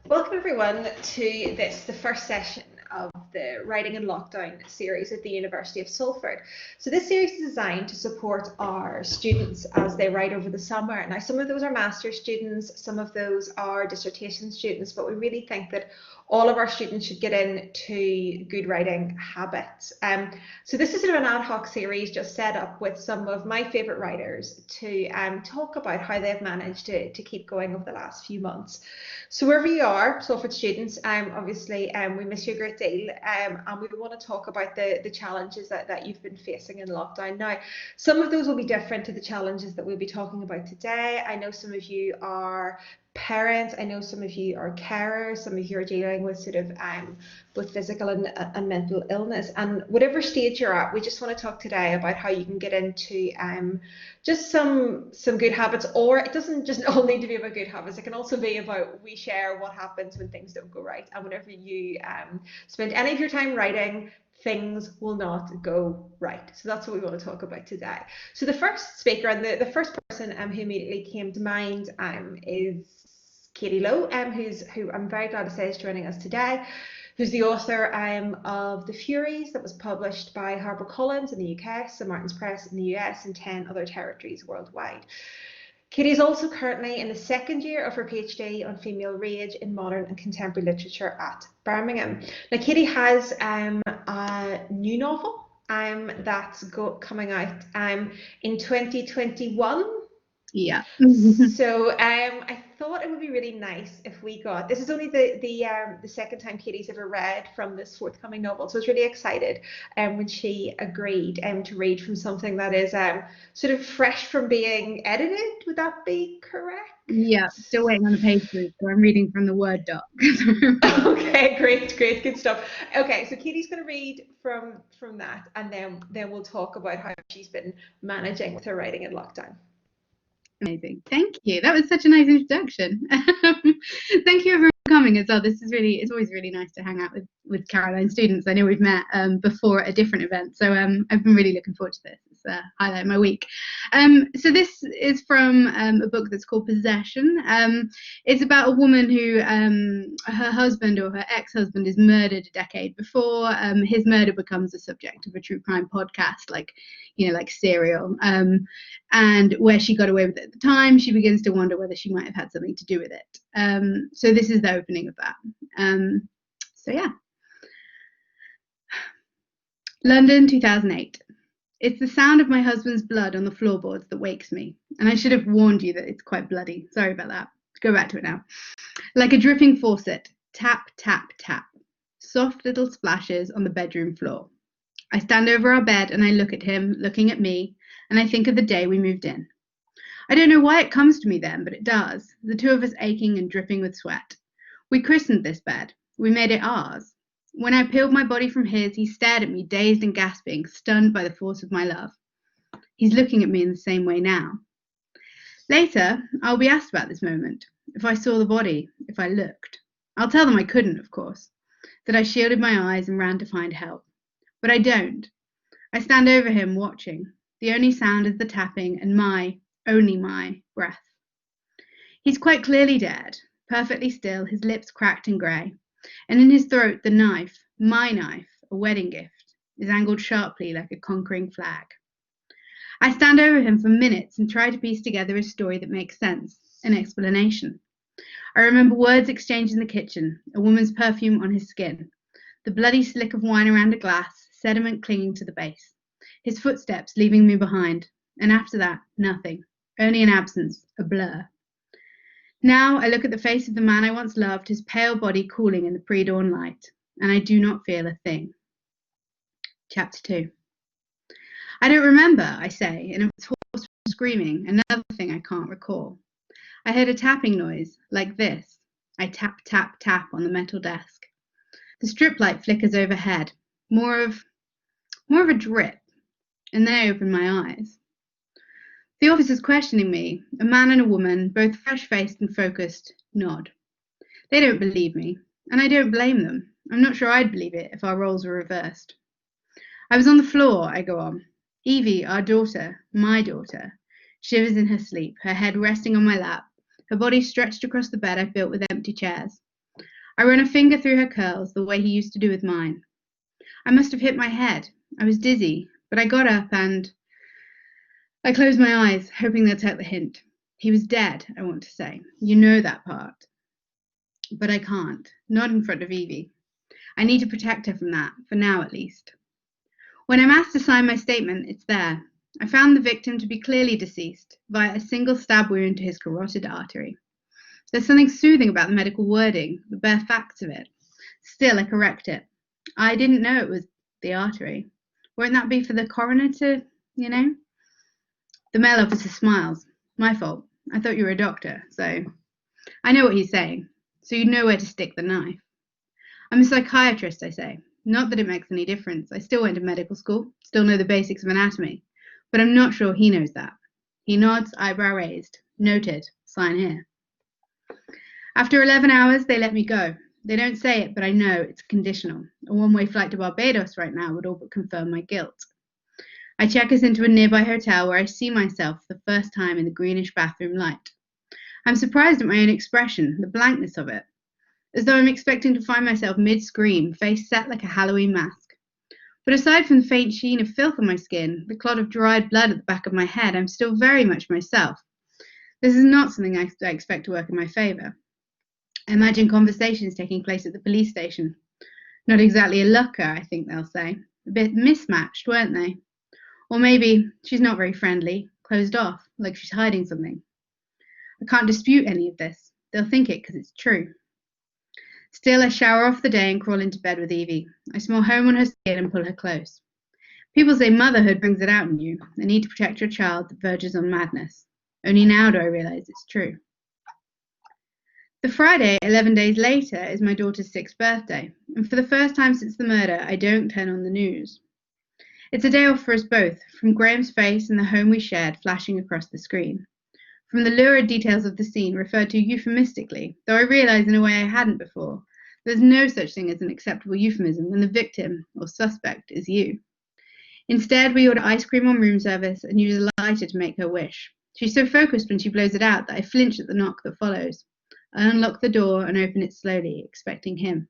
Welcome everyone to the first session of the Writing in Lockdown series at the University of Salford. So this series is designed to support our students as they write over the summer. Now some of those are master's students, some of those are dissertation students, but we really think that all of our students should get into good writing habits. So this is sort of an ad hoc series just set up with some of my favourite writers to talk about how they've managed to keep going over the last few months. So wherever you are, Salford students, obviously we miss you a great deal, and we want to talk about the challenges that you've been facing in lockdown. Now, some of those will be different to the challenges that we'll be talking about today. I know some of you are parents, I know some of you are carers, some of you are dealing with sort of both physical and mental illness. And whatever stage you're at, we just want to talk today about how you can get into just some good habits, or it doesn't just all need to be about good habits. It can also be about we share what happens when things don't go right, and whenever you spend any of your time writing, things will not go right. So that's what we want to talk about today. So the first speaker and the first person who immediately came to mind is Katie Lowe, who I'm very glad to say is joining us today, who's the author of The Furies, that was published by HarperCollins in the UK, St Martin's Press in the US, and 10 other territories worldwide. Katie is also currently in the second year of her PhD on female rage in modern and contemporary literature at Birmingham. Now, Katie has a new novel that's coming out in 2021. Yeah. So I thought it would be really nice if we got, this is only the second time Katie's ever read from this forthcoming novel, so I was really excited when she agreed to read from something that is sort of fresh from being edited. Would that be correct? Yeah, still waiting on the page proof, so I'm reading from the Word doc. Okay, great, good stuff. Okay, so Katie's going to read from that, and then we'll talk about how she's been managing with her writing in lockdown. Amazing. Thank you. That was such a nice introduction. Thank you everyone for coming as well. It's always really nice to hang out with Caroline students. I know we've met before at a different event, so I've been really looking forward to this. It's a highlight of my week. So this is from a book that's called Possession. It's about a woman who her husband or her ex-husband is murdered a decade before. His murder becomes the subject of a true crime podcast, like Serial, and where she got away with it at the time, she begins to wonder whether she might have had something to do with it. So this is the opening of that. So yeah. London, 2008. It's the sound of my husband's blood on the floorboards that wakes me, and I should have warned you that it's quite bloody. Sorry about that. Go back to it now. Like a dripping faucet, tap, tap, tap. Soft little splashes on the bedroom floor. I stand over our bed and I look at him, looking at me, and I think of the day we moved in. I don't know why it comes to me then, but it does, the two of us aching and dripping with sweat. We christened this bed. We made it ours. When I peeled my body from his, he stared at me, dazed and gasping, stunned by the force of my love. He's looking at me in the same way now. Later, I'll be asked about this moment, if I saw the body, if I looked. I'll tell them I couldn't, of course, that I shielded my eyes and ran to find help. But I don't. I stand over him, watching. The only sound is the tapping and only my, breath. He's quite clearly dead, perfectly still, his lips cracked and grey. And in his throat, the knife, my knife, a wedding gift, is angled sharply like a conquering flag. I stand over him for minutes and try to piece together a story that makes sense, an explanation. I remember words exchanged in the kitchen, a woman's perfume on his skin, the bloody slick of wine around a glass, sediment clinging to the base, his footsteps leaving me behind, and after that, nothing, only an absence, a blur. Now I look at the face of the man I once loved, his pale body cooling in the pre-dawn light, and I do not feel a thing. Chapter 2. I don't remember, I say, and it was hoarse from screaming, another thing I can't recall. I heard a tapping noise, like this. I tap, tap, tap on the metal desk. The strip light flickers overhead, more of a drip, and then I open my eyes. The officers questioning me, a man and a woman, both fresh-faced and focused, nod. They don't believe me, and I don't blame them. I'm not sure I'd believe it if our roles were reversed. I was on the floor, I go on. Evie, our daughter, my daughter, shivers in her sleep, her head resting on my lap, her body stretched across the bed I've built with empty chairs. I ran a finger through her curls the way he used to do with mine. I must have hit my head. I was dizzy, but I got up and I closed my eyes, hoping they'd take the hint. He was dead, I want to say. You know that part. But I can't. Not in front of Evie. I need to protect her from that, for now at least. When I'm asked to sign my statement, it's there. I found the victim to be clearly deceased via a single stab wound to his carotid artery. There's something soothing about the medical wording, the bare facts of it. Still, I correct it. I didn't know it was the artery. Won't that be for the coroner to, you know? The male officer smiles. My fault. I thought you were a doctor, so I know what he's saying. So you know where to stick the knife. I'm a psychiatrist, I say. Not that it makes any difference. I still went to medical school, still know the basics of anatomy. But I'm not sure he knows that. He nods, eyebrow raised. Noted. Sign here. After 11 hours, they let me go. They don't say it, but I know it's conditional. A one-way flight to Barbados right now would all but confirm my guilt. I check us into a nearby hotel where I see myself for the first time in the greenish bathroom light. I'm surprised at my own expression, the blankness of it, as though I'm expecting to find myself mid-scream, face set like a Halloween mask. But aside from the faint sheen of filth on my skin, the clot of dried blood at the back of my head, I'm still very much myself. This is not something I expect to work in my favour. I imagine conversations taking place at the police station. Not exactly a looker, I think they'll say. A bit mismatched, weren't they? Or maybe she's not very friendly, closed off, like she's hiding something. I can't dispute any of this. They'll think it because it's true. Still, I shower off the day and crawl into bed with Evie. I smell home on her skin and pull her close. People say motherhood brings it out in you, the need to protect your child that verges on madness. Only now do I realise it's true. The Friday, 11 days later, is my daughter's 6th birthday, and for the first time since the murder, I don't turn on the news. It's a day off for us both, from Graham's face and the home we shared flashing across the screen. From the lurid details of the scene referred to euphemistically, though I realised in a way I hadn't before, there's no such thing as an acceptable euphemism when the victim, or suspect, is you. Instead, we order ice cream on room service and use a lighter to make her wish. She's so focused when she blows it out that I flinch at the knock that follows. I unlock the door and open it slowly, expecting him.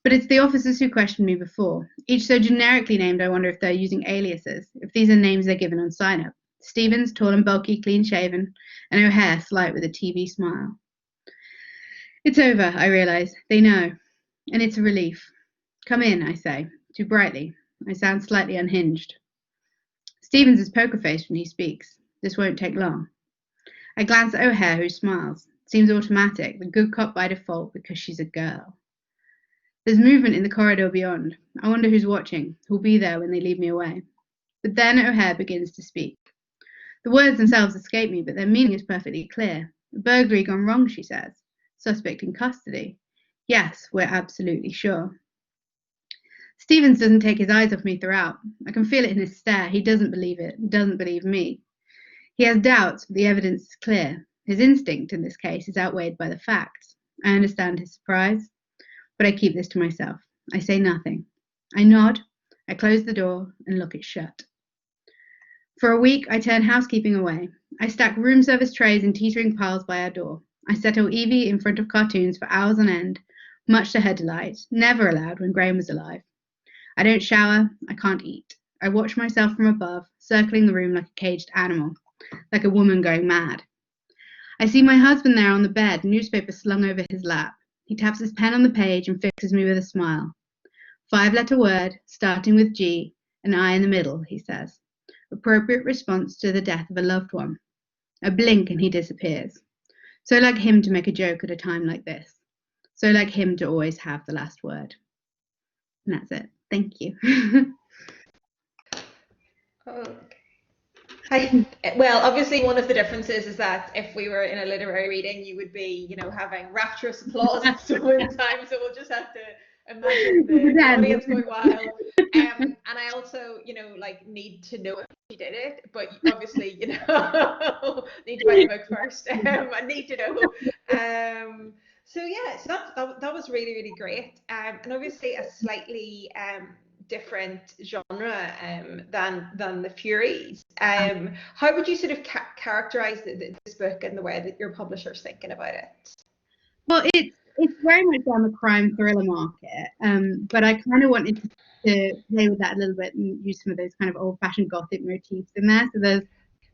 But it's the officers who questioned me before, each so generically named I wonder if they're using aliases, if these are names they're given on sign-up. Stevens, tall and bulky, clean-shaven, and O'Hare, slight with a TV smile. It's over, I realise. They know. And it's a relief. Come in, I say, too brightly. I sound slightly unhinged. Stevens is poker-faced when he speaks. This won't take long. I glance at O'Hare, who smiles. Seems automatic, the good cop by default because she's a girl. There's movement in the corridor beyond. I wonder who's watching, who'll be there when they leave me away. But then O'Hare begins to speak. The words themselves escape me, but their meaning is perfectly clear. A burglary gone wrong, she says. Suspect in custody. Yes, we're absolutely sure. Stevens doesn't take his eyes off me throughout. I can feel it in his stare. He doesn't believe it, doesn't believe me. He has doubts, but the evidence is clear. His instinct in this case is outweighed by the facts. I understand his surprise, but I keep this to myself. I say nothing. I nod, I close the door and look it shut. For a week, I turn housekeeping away. I stack room service trays in teetering piles by our door. I settle Evie in front of cartoons for hours on end, much to her delight, never allowed when Graham was alive. I don't shower, I can't eat. I watch myself from above, circling the room like a caged animal, like a woman going mad. I see my husband there on the bed, newspaper slung over his lap. He taps his pen on the page and fixes me with a smile. 5-letter word, starting with G, an I in the middle, he says. Appropriate response to the death of a loved one. A blink and he disappears. So like him to make a joke at a time like this. So like him to always have the last word. And that's it. Thank you. Well, obviously one of the differences is that if we were in a literary reading, you would be, having rapturous applause at some time. So we'll just have to imagine the audience going wild. And I also, need to know if she did it, but obviously, need to buy the book first. I need to know. So yeah, so that was really, really great. And obviously a slightly different genre than the Furies. How would you sort of characterize this book and the way that your publisher's thinking about it? Well, it's very much on the crime thriller market, but I kind of wanted to play with that a little bit and use some of those kind of old-fashioned gothic motifs in there. So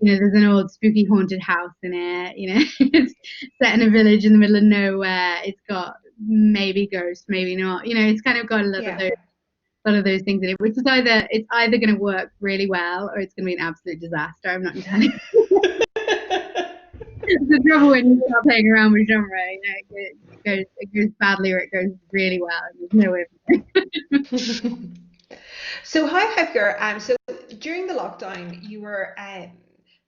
there's an old spooky haunted house in it. It's set in a village in the middle of nowhere. It's got maybe ghosts, maybe not. It's kind of got a lot of those things in it, which is either going to work really well or it's going to be an absolute disaster. I'm not entirely. It's the trouble when you start playing around with genre. It goes badly or it goes really well. There's no way of So how have your so during the lockdown you were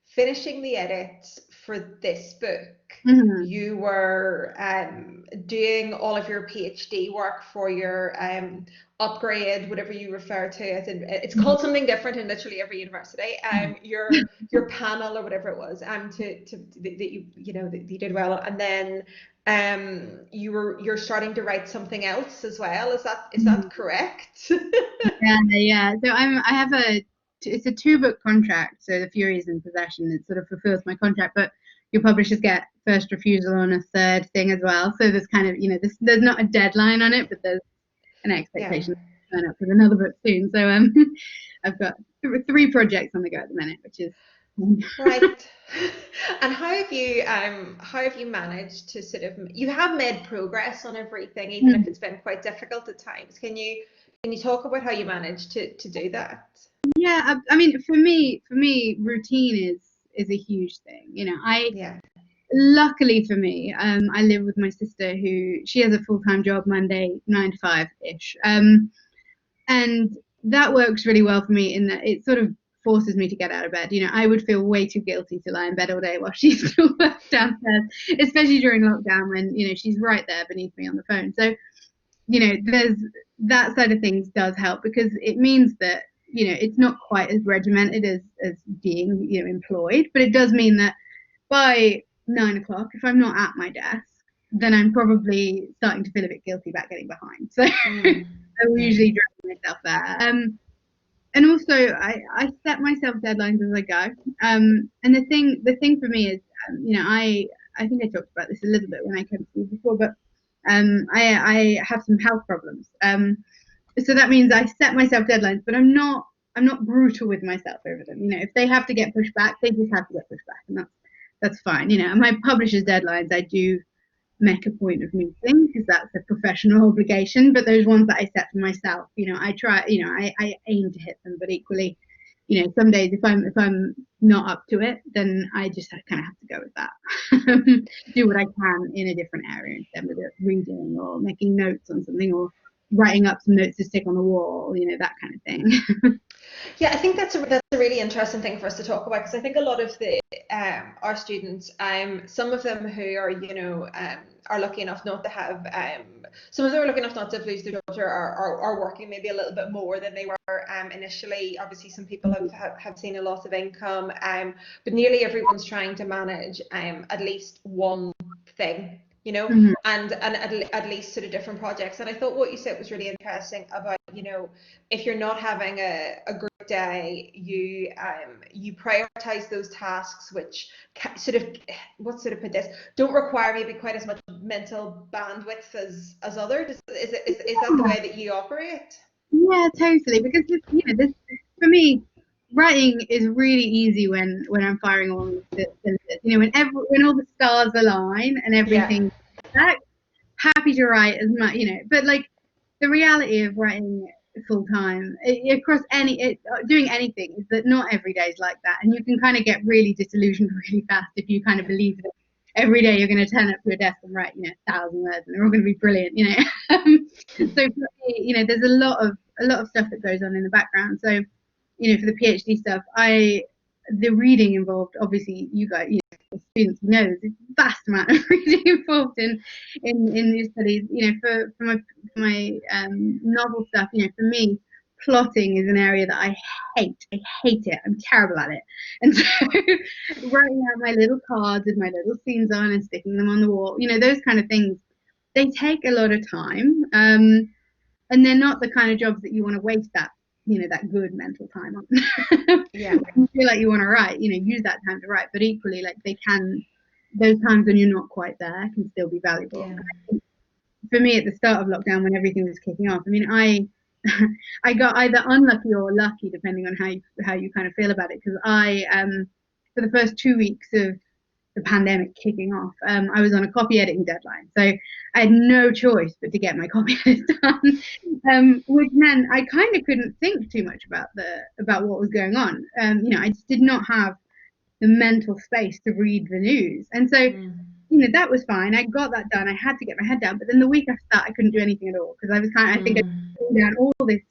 finishing the edits for this book. Mm-hmm. You were doing all of your PhD work for your upgrade, whatever you refer to it. And it's called something different in literally every university. Your panel or whatever it was. That you did well, and then you're starting to write something else as well. Is that correct? Yeah. So it's a 2-book contract. So The Furies in Possession, it sort of fulfills my contract, but your publishers get first refusal on a third thing as well. So there's kind of, there's not a deadline on it, but there's an expectation to turn up with another book soon. So I've got 3 projects on the go at the minute, which is right. And how have you managed to you have made progress on everything, even if it's been quite difficult at times. Can you talk about how you managed to do that? Yeah, I mean, for me, routine is a huge thing. Luckily for me, I live with my sister who she has a full-time job Monday 9 to 5-ish, and that works really well for me in that it sort of forces me to get out of bed. I would feel way too guilty to lie in bed all day while she still works downstairs, especially during lockdown when she's right there beneath me on the phone. So there's that side of things does help because it means that it's not quite as regimented as being employed, but it does mean that by 9 o'clock, if I'm not at my desk, then I'm probably starting to feel a bit guilty about getting behind. So I will usually drag myself there. And also I set myself deadlines as I go. And the thing for me is, I think I talked about this a little bit when I came to you before, but I have some health problems. So that means I set myself deadlines, but I'm not brutal with myself over them. If they have to get pushed back, they just have to get pushed back, and that's fine. And my publisher's deadlines, I do make a point of meeting because that's a professional obligation. But those ones that I set for myself, I try. I aim to hit them, but equally, some days if I'm not up to it, then I just kind of have to go with that. Do what I can in a different area instead of reading or making notes on something or writing up some notes to stick on the wall, that kind of thing. Yeah, I think that's a really interesting thing for us to talk about because I think a lot of our students, some of them who are are lucky enough not to have some of them are lucky enough not to lose their jobs or are working maybe a little bit more than they were initially. Obviously, some people have seen a loss of income, but nearly everyone's trying to manage at least one thing. And at least sort of different projects. And I thought what you said was really interesting about, if you're not having a great day, you prioritize those tasks which put this, don't require maybe quite as much mental bandwidth as others. Is that the way that you operate? Yeah, totally. Because this for me, writing is really easy when I'm firing on the cylinders. When all the stars align and everything, happy to write as much, But like the reality of writing full time across doing anything is that not every day is like that, and you can kind of get really disillusioned really fast if you kind of believe that every day you're going to turn up to a desk and write 1,000 words and they're all going to be brilliant. So for me, there's a lot of stuff that goes on in the background. So for the PhD stuff, the reading involved, obviously you guys, the students know there's a vast amount of reading involved in these studies. For my novel stuff, for me, plotting is an area that I hate. I hate it. I'm terrible at it. And so writing out my little cards with my little scenes on and sticking them on the wall, those kind of things, they take a lot of time. And they're not the kind of jobs that you want to waste that good mental time on. Yeah. You feel like you want to write, use that time to write, but equally, like those times when you're not quite there can still be valuable. Yeah. for me at the start of lockdown, when everything was kicking off, I mean, I got either unlucky or lucky, depending on how you kind of feel about it. Because for the first 2 weeks of the pandemic kicking off, I was on a copy editing deadline, so I had no choice but to get my copy edits done, which meant I kind of couldn't think too much about what was going on. I just did not have the mental space to read the news, and so that was fine. I got that done. I had to get my head down, but then the week after that, I couldn't do anything at all because I was I think I put down all this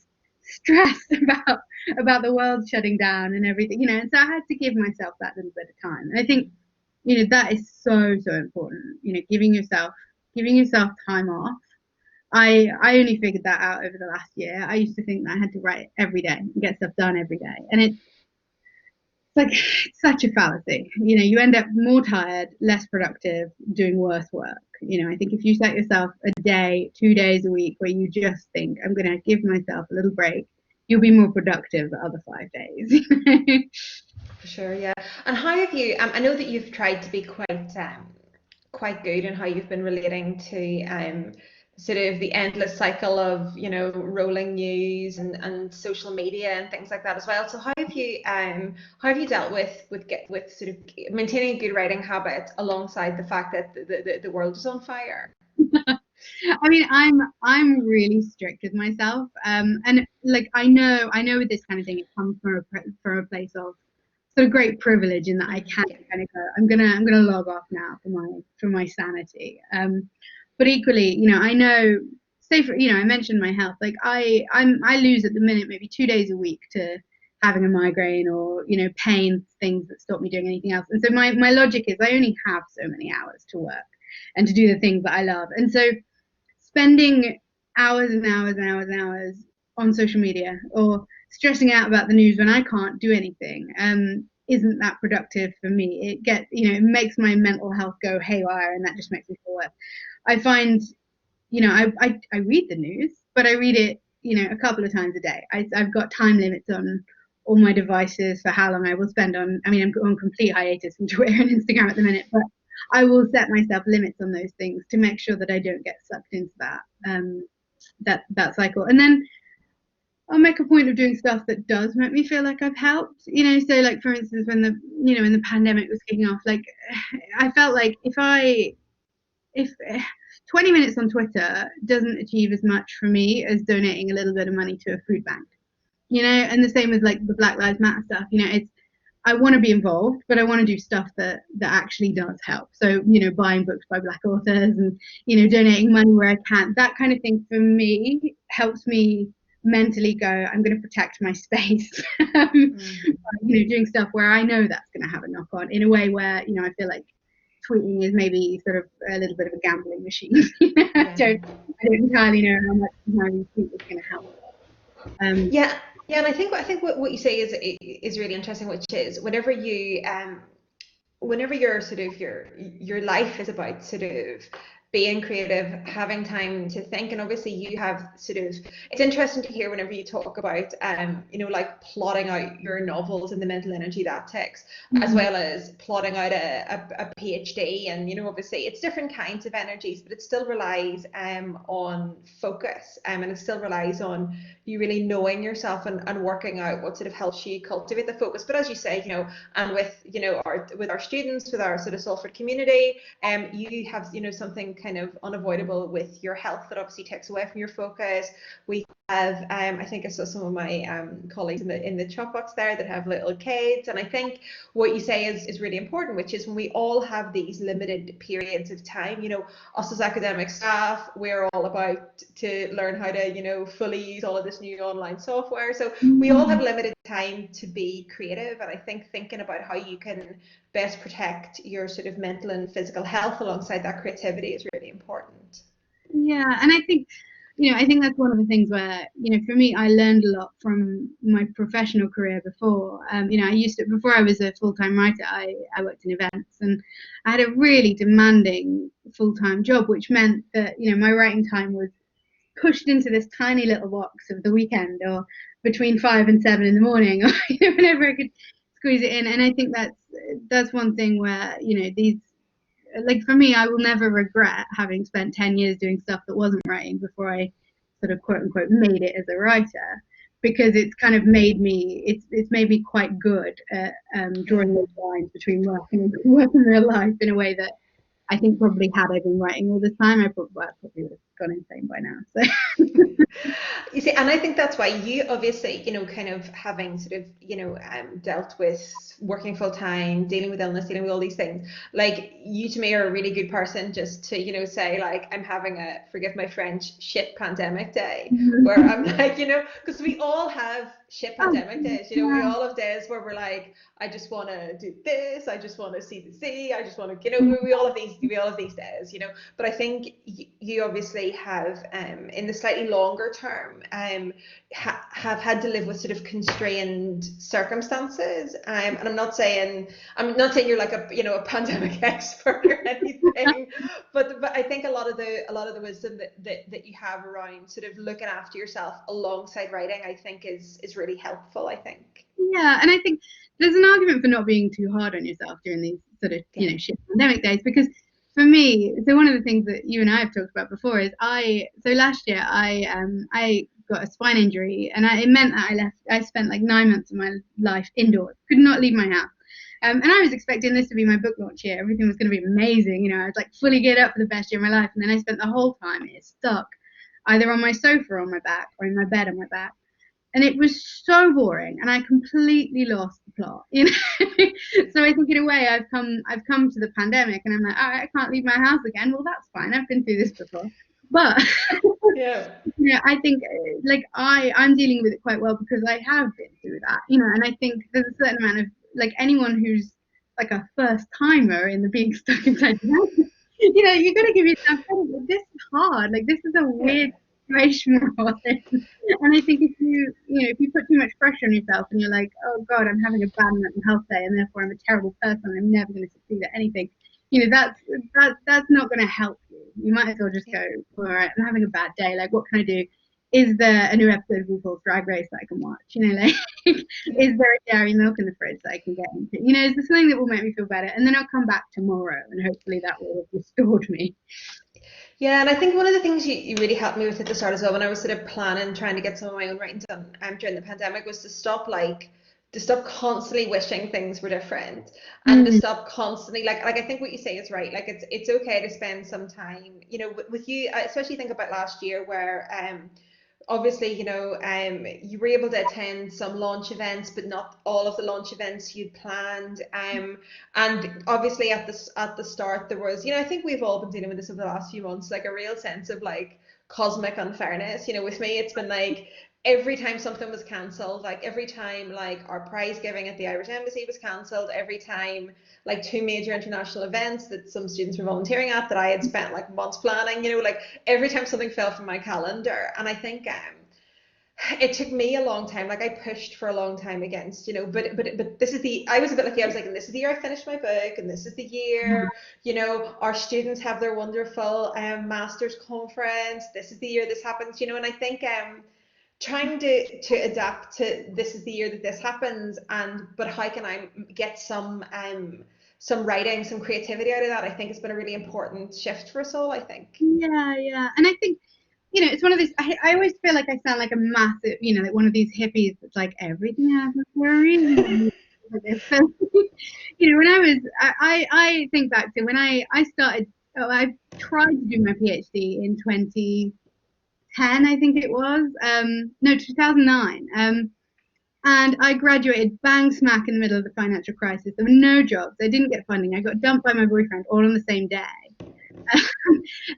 stress about the world shutting down and everything, and so I had to give myself that little bit of time. And I think that is so important, giving yourself time off. I only figured that out over the last year. I used to think that I had to write every day and get stuff done every day, and it's like such a fallacy. You end up more tired, less productive, doing worse work. I think if you set yourself a day, 2 days a week where you just think, I'm going to give myself a little break, you'll be more productive the other 5 days. For sure, yeah. And how have you, I know that you've tried to be quite good in how you've been relating to sort of the endless cycle of rolling news and social media and things like that as well. So how have you dealt with sort of maintaining a good writing habit alongside the fact that the world is on fire? I mean, I'm really strict with myself, and like I know with this kind of thing, it comes from a place of sort of great privilege in that I can kind of go, I'm gonna log off now for my sanity. But equally, I know, say for I mentioned my health, like I lose at the minute maybe 2 days a week to having a migraine or pain things that stop me doing anything else. And so my logic is I only have so many hours to work and to do the things that I love. And so spending hours and hours and hours and hours on social media or stressing out about the news when I can't do anything isn't that productive for me. It makes my mental health go haywire, and that just makes me feel worse. I find, I read the news, but I read it, a couple of times a day. I've got time limits on all my devices for how long I will spend on. I mean, I'm on complete hiatus from Twitter and Instagram at the minute, but I will set myself limits on those things to make sure that I don't get sucked into that cycle. And then I'll make a point of doing stuff that does make me feel like I've helped. So like for instance, when the pandemic was kicking off, like I felt like if 20 minutes on Twitter doesn't achieve as much for me as donating a little bit of money to a food bank, and the same with like the Black Lives Matter stuff. It's I want to be involved, but I want to do stuff that actually does help. So, buying books by Black authors and, donating money where I can. That kind of thing for me helps me mentally go, I'm going to protect my space. Doing stuff where I know that's going to have a knock on in a way where, I feel like tweeting is maybe sort of a little bit of a gambling machine. I don't entirely know how much my retweet is going to help. Yeah, and I think what you say is really interesting, which is whenever your sort of your life is about sort of being creative, having time to think, and obviously you have sort of, it's interesting to hear whenever you talk about like plotting out your novels and the mental energy that takes, as well as plotting out a PhD, and obviously it's different kinds of energies, but it still relies on focus, and it still relies on you really knowing yourself and working out what sort of helps you cultivate the focus. But as you say, and with our students, with our sort of Salford community, you have something kind of unavoidable with your health that obviously takes away from your focus. We have I think I saw some of my colleagues in the chat box there that have little kids, and I think what you say is really important, which is when we all have these limited periods of time, us as academic staff, we're all about to learn how to fully use all of this new online software, so we all have limited time to be creative, and I think thinking about how you can best protect your sort of mental and physical health alongside that creativity is really important. Yeah, and I think that's one of the things where, for me, I learned a lot from my professional career before. I used to, before I was a full-time writer, I worked in events, and I had a really demanding full-time job, which meant that, my writing time was pushed into this tiny little box of the weekend or between 5 and 7 in the morning, or whenever I could squeeze it in. And I think that's one thing where, like for me, I will never regret having spent 10 years doing stuff that wasn't writing before I sort of quote unquote made it as a writer, because it's kind of made me, it's made me quite good at drawing those lines between work and real life in a way that I think probably had I been writing all this time, I probably would have gone insane by now. So You see, and I think that's why you obviously, kind of having sort of, dealt with working full time, dealing with illness, dealing with all these things, like you to me are a really good person just to, say like, I'm having a, forgive my French, shit pandemic day, where I'm like, because we all have shit pandemic days, we all have days where we're like, I just want to do this, I just want to see the sea, I just want to, we all have these days, but I think you obviously have, in the slightly longer term, have had to live with sort of constrained circumstances. And I'm not saying you're like a pandemic expert or anything, but I think a lot of the wisdom that you have around sort of looking after yourself alongside writing, I think is really helpful, I think. Yeah, and I think there's an argument for not being too hard on yourself during these sort of shit pandemic days, because for me, so one of the things that you and I have talked about before is last year I got a spine injury, and it meant that I spent like 9 months of my life indoors, could not leave my house. And I was expecting this to be my book launch year. Everything was going to be amazing. I was like fully geared up for the best year of my life. And then I spent the whole time stuck either on my sofa on my back or in my bed on my back. And it was so boring, and I completely lost the plot. So I think in a way I've come to the pandemic, and I'm like, all right, I can't leave my house again. Well, that's fine. I've been through this before. But yeah, I think like I'm dealing with it quite well because I have been through that. And I think there's a certain amount of, like, anyone who's like a first timer in the being stuck inside the house, you got to give yourself credit. This is hard. Like, this is a weird situation we're all in. And I think if you put too much pressure on yourself and you're like, oh God, I'm having a bad mental health day and therefore I'm a terrible person, I'm never going to succeed at anything, that's not going to help you. You might as well just go, all right, I'm having a bad day. Like, what can I do? Is there a new episode of RuPaul's Drag Race that I can watch? Is there a dairy milk in the fridge that I can get into? Is there something that will make me feel better? And then I'll come back tomorrow and hopefully that will have restored me. Yeah, and I think one of the things you really helped me with at the start as well, when I was sort of planning, trying to get some of my own writing done during the pandemic, was to stop constantly wishing things were different, and to stop constantly like I think what you say is right. Like, it's okay to spend some time, with you. I especially think about last year where obviously, you were able to attend some launch events, but not all of the launch events you'd planned. And obviously at the start there was, I think we've all been dealing with this over the last few months, like a real sense of like cosmic unfairness. With me, it's been like every time something was cancelled, like every time like our prize giving at the Irish Embassy was cancelled, every time like 2 major international events that some students were volunteering at that I had spent like months planning, like every time something fell from my calendar. And I think it took me a long time. Like, I pushed for a long time against, but this is I was a bit lucky. I was like, and this is the year I finished my book, and this is the year, our students have their wonderful master's conference. This is the year this happens, and I think trying to adapt to this is the year that this happens, but how can I get some writing, some creativity out of that? I think it's been a really important shift for us all, I think. Yeah. And I think, it's one of these, I always feel like I sound like a massive, like one of these hippies that's like, everything happens for a reason. When I think back to when I started, I tried to do my PhD in 2010, I think it was, no, 2009. And I graduated bang smack in the middle of the financial crisis. There were no jobs. I didn't get funding. I got dumped by my boyfriend all on the same day.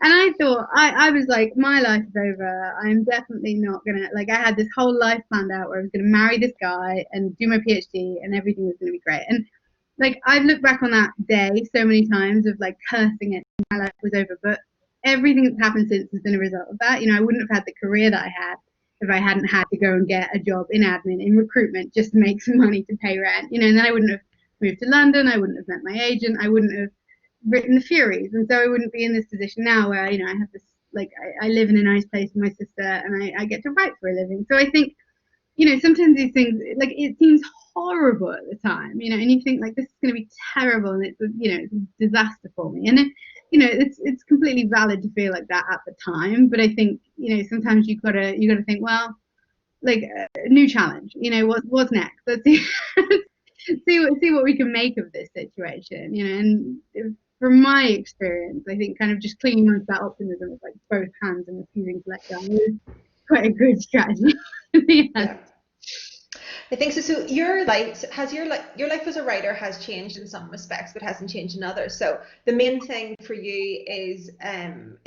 And I thought, I was like, my life is over. I'm definitely not gonna, like, I had this whole life planned out where I was gonna marry this guy and do my PhD and everything was gonna be great. And like, I've looked back on that day so many times of like cursing it, my life was over. But everything that's happened since has been a result of that. I wouldn't have had the career that I had if I hadn't had to go and get a job in admin, in recruitment, just to make some money to pay rent, and then I wouldn't have moved to London, I wouldn't have met my agent, I wouldn't have written the Furies, and so I wouldn't be in this position now where, I have this, like, I live in a nice place with my sister, and I get to write for a living. So I think, sometimes these things, like, it seems horrible at the time, and you think, like, this is going to be terrible, and it's it's a disaster for me. And it's completely valid to feel like that at the time, but I think sometimes you gotta think, well, like, a new challenge. What's next? Let's see see what we can make of this situation. And from my experience, I think kind of just clinging on to that optimism with, like, both hands and refusing to let go is quite a good strategy. Yeah. I think so. So your life as a writer has changed in some respects, but hasn't changed in others. So the main thing for you is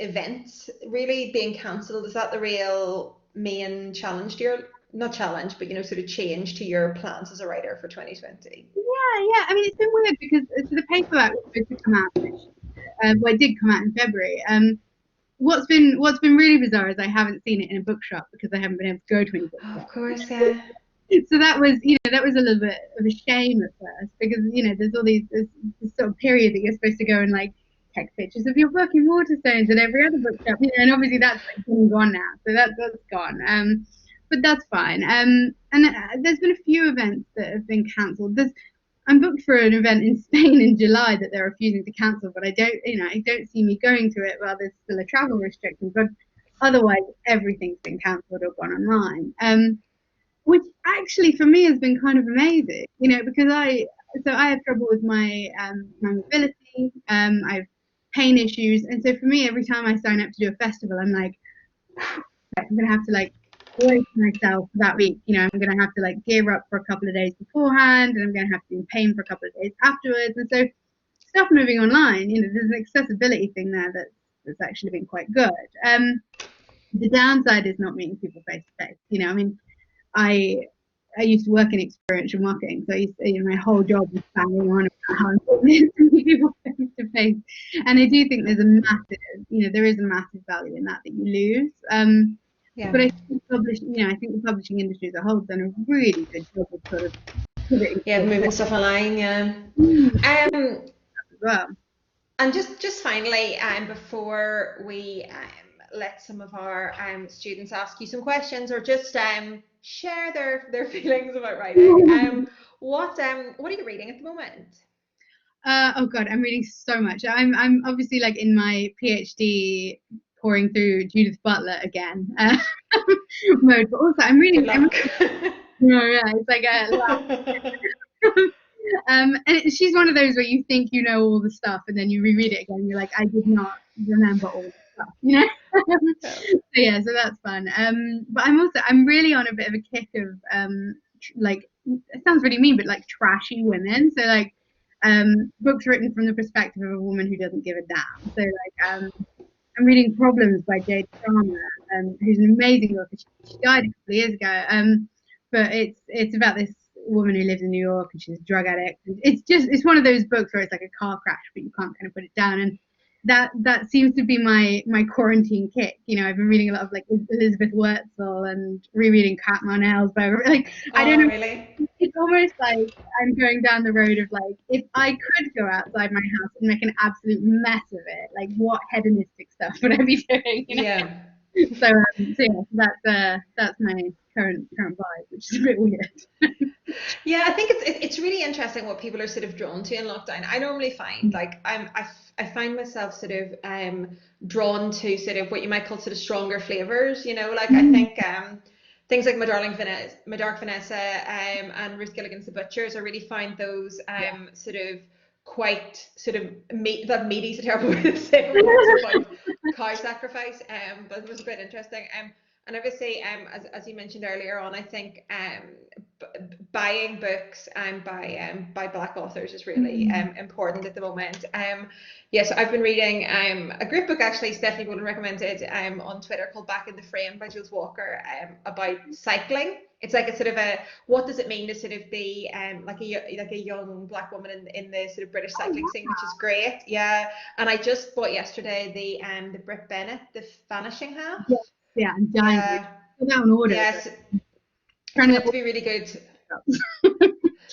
events really being cancelled. Is that the real main challenge to your, not challenge, but sort of change to your plans as a writer for 2020? Yeah. I mean, it's been weird because the paperback was supposed to come out this year. Well, it did come out in February. What's been really bizarre is I haven't seen it in a bookshop because I haven't been able to go to any Oh, of bookshops. course, yeah. So that was a little bit of a shame at first, because there's all this sort of period that you're supposed to go and, like, take pictures of your book in Waterstones and every other bookshop, and obviously that's, like, been gone now, so that's gone. But that's fine. And there's been a few events that have been cancelled. I'm booked for an event in Spain in July that they're refusing to cancel, but I don't see me going to it while there's still a travel restriction. But otherwise, everything's been cancelled or gone online. Which actually for me has been kind of amazing, because I have trouble with my mobility. I have pain issues, and so for me, every time I sign up to do a festival, I'm like, I'm gonna have to, like, brace myself for that week. I'm gonna have to, like, gear up for a couple of days beforehand, and I'm gonna have to be in pain for a couple of days afterwards. And so stuff moving online, there's an accessibility thing there that's actually been quite good. The downside is not meeting people face to face. I mean, I used to work in experiential marketing, so my whole job was banging on about how important it is to meet people face to face. And I do think there is a massive value in that you lose. Yeah. But I think the publishing industry as a whole has done a really good job of sort of pivoting Yeah, moving stuff online, yeah. Um, as well. And just finally, before we let some of our students ask you some questions, or just share their feelings about writing, what are you reading at the moment? Oh God, I'm reading so much. I'm obviously, like, in my PhD pouring through Judith Butler again mode, but also I'm reading. Good luck. No, yeah, it's like and she's one of those where you think you know all the stuff, and then you reread it again, and you're like, I did not remember all the stuff. So that's fun. But I'm really on a bit of a kick of like, it sounds really mean, but, like, trashy women. So, like, books written from the perspective of a woman who doesn't give a damn. So, like, I'm reading Problems by Jade Farmer, who's an amazing author. She died a couple of years ago. But it's about this woman who lives in New York, and she's a drug addict. It's one of those books where it's like a car crash, but you can't kind of put it down. And that seems to be my quarantine kick. I've been reading a lot of, like, Elizabeth Wurtzel and rereading Kat Marnell's biography. Like, I don't know. Really? It's almost like I'm going down the road of, like, if I could go outside my house and make an absolute mess of it, like, what hedonistic stuff would I be doing? Yeah. So that's my current vibe, which is a bit weird. Yeah, I think it's really interesting what people are sort of drawn to in lockdown. I normally find, like, I find myself sort of drawn to sort of what you might call sort of stronger flavors. Like, I think things like My Dark Vanessa, and Ruth Gilligan's The Butchers. I really find those sort of quite sort of that meat is a terrible way to say it, but about cow sacrifice. But it was a bit interesting. And obviously, as you mentioned earlier on, I think buying books by Black authors is really important at the moment. Yeah, so I've been reading a great book, actually, Stephanie Golden recommended on Twitter, called Back in the Frame by Jules Walker, about cycling. It's like a sort of what does it mean to sort of be like a young Black woman in the sort of British cycling scene, which is great. Yeah, and I just bought yesterday the Brit Bennett, The Vanishing Half. Yeah, I'm dying. Put that on order. Yes, it's Trying meant to to be really good.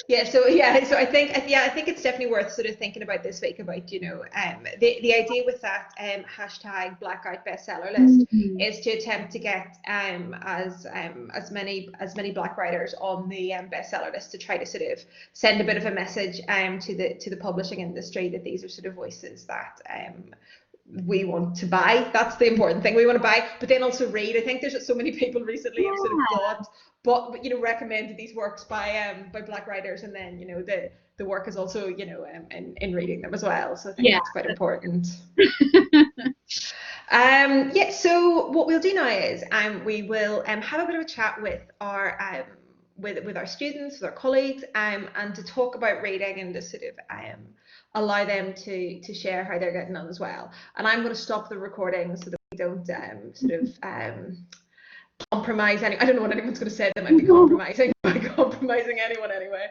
So I think it's definitely worth sort of thinking about this week about, the idea with that hashtag blackout bestseller list Mm. is to attempt to get as many black writers on the bestseller list, to try to sort of send a bit of a message to the publishing industry that these are sort of voices that we want to buy. That's the important thing. We want to buy, but then also read. I think there's so many people recently have sort of bought recommended these works by black writers, and then the work is also in reading them as well. So I think Yeah. that's quite important. So what we'll do now is we will have a bit of a chat with our with our students, with our colleagues, and to talk about reading, and to sort of allow them to share how they're getting on as well. And I'm going to stop the recording so that we don't sort of compromise any. I don't know what anyone's going to say that might be compromising by compromising anyone anyway.